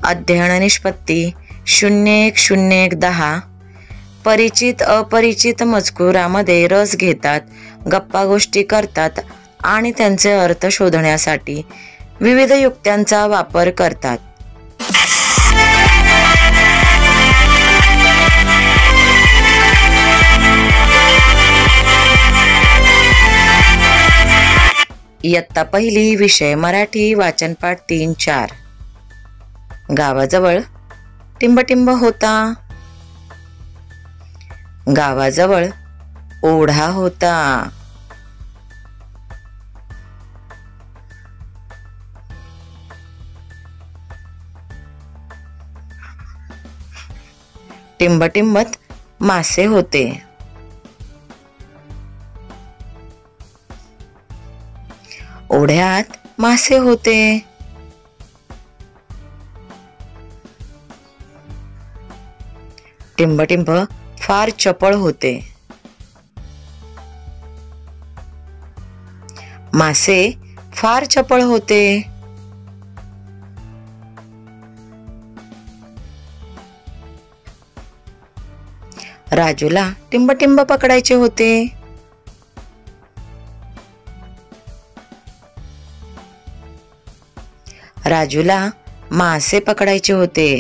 अध्ययन निष्पत्ती 010110 परिचित अपरिचित मजकुरामध्ये रस घेतात, गप्पा गोष्टी करतात आणि त्यांचे अर्थ शोधण्यासाठी विविध युक्त्यांचा वापर करतात. इयत्ता पहिली विषय मराठी वाचनपाठ 3-4. गावाजवळ टिंबटिंब होता. गावाजवळ ओढा होता. टिंबटिंबत मासे होते. ओढ्यात मासे होते. टिंबटिंब फार चपळ होते. मासे फार चपळ होते. राजूला टिंबटिंब पकडायचे होते. राजूला मासे पकडायचे होते.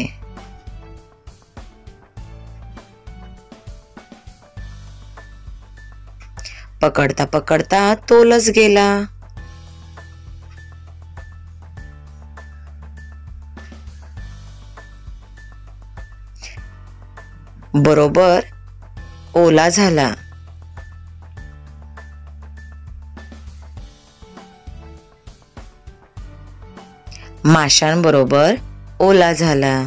पकडता पकडता तोलच गेला. बरोबर ओला झाला. माशांबरोबर ओला झाला.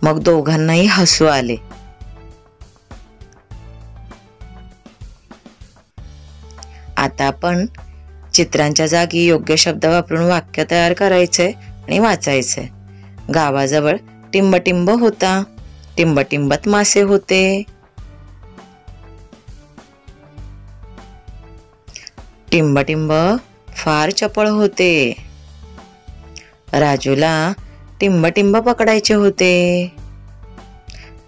मग दोघांनाही हसू आले. आता आपण चित्रांच्या जागी योग्य शब्द वापरून वाक्य तयार करायचे आणि वाचायचे. गावाजवळ टिंबटिंब होता. टिंबटिंबत मासे होते. टिंबटिंब फार चपळ होते. राजूला टिंबटिंब पकडायचे होते.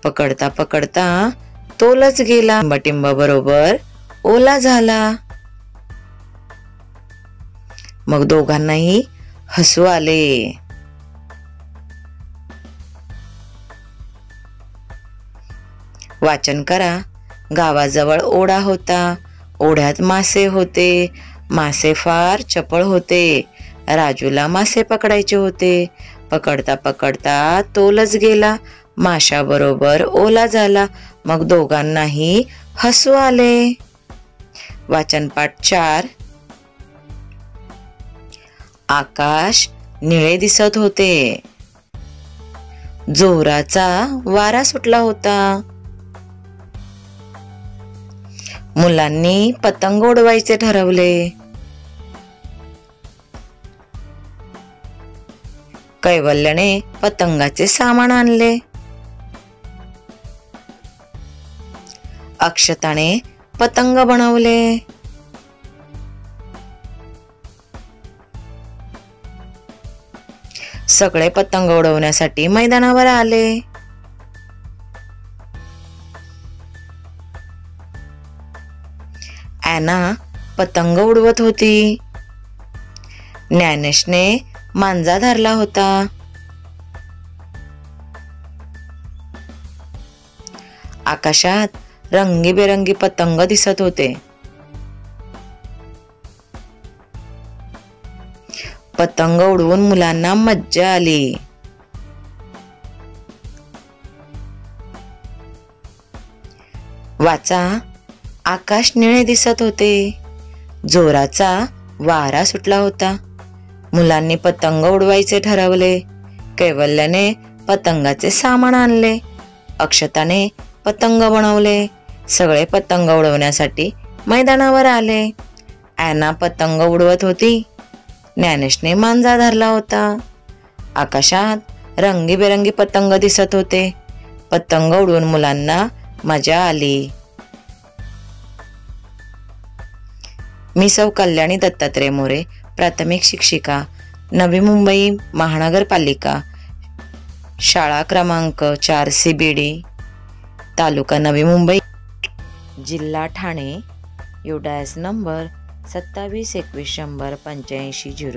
पकडता पकडता तोलच गेला. टिंबटिंब बरोबर ओला झाला. मग दोघांनाही हसू आले. वाचन करा. गावाजवळ ओढा होता. ओढ्यात मासे होते. मासे फार चपळ होते. राजूला मासे पकडायचे होते. पकडता पकडता तोलच गेला. माशाबरोबर ओला झाला. मग दोघांनाही हसू आले. वाचनपाठ 4. आकाश निळे दिसत होते. जोराचा वारा सुटला होता. मुलांनी पतंग उडवायचे ठरवले. कैवल्याने पतंगाचे सामान आणले. अक्षताने पतंग बनवले. सगळे पतंग उडवण्यासाठी मैदानावर आले. ॲना पतंग उडवत होती. ज्ञानेशने मांजा धरला होता. आकाशात रंगीबेरंगी पतंग दिसत होते. पतंग उडवून मुलांना मज्जा आली. वाचा. आकाश निळे दिसत होते. जोराचा वारा सुटला होता. मुलांनी पतंग उडवायचे ठरवले. कैवल्याने पतंगाचे सामान आणले. अक्षताने पतंग बनवले. सगळे पतंग उडवण्यासाठी मैदानावर आले. ॲना पतंग उडवत होती. ज्ञानेशने मांजा धरला होता. आकाशात रंगीबेरंगी पतंग दिसत होते. पतंग उडवून मुलांना मजा आली. मी सौ कल्याणी दत्तात्रय मोरे, प्राथमिक शिक्षिका, नवी मुंबई महानगरपालिका, शाळा क्रमांक 4 CBD, तालुका नवी मुंबई, जिल्हा ठाणे, UDAS नंबर 27 21 100 85 0.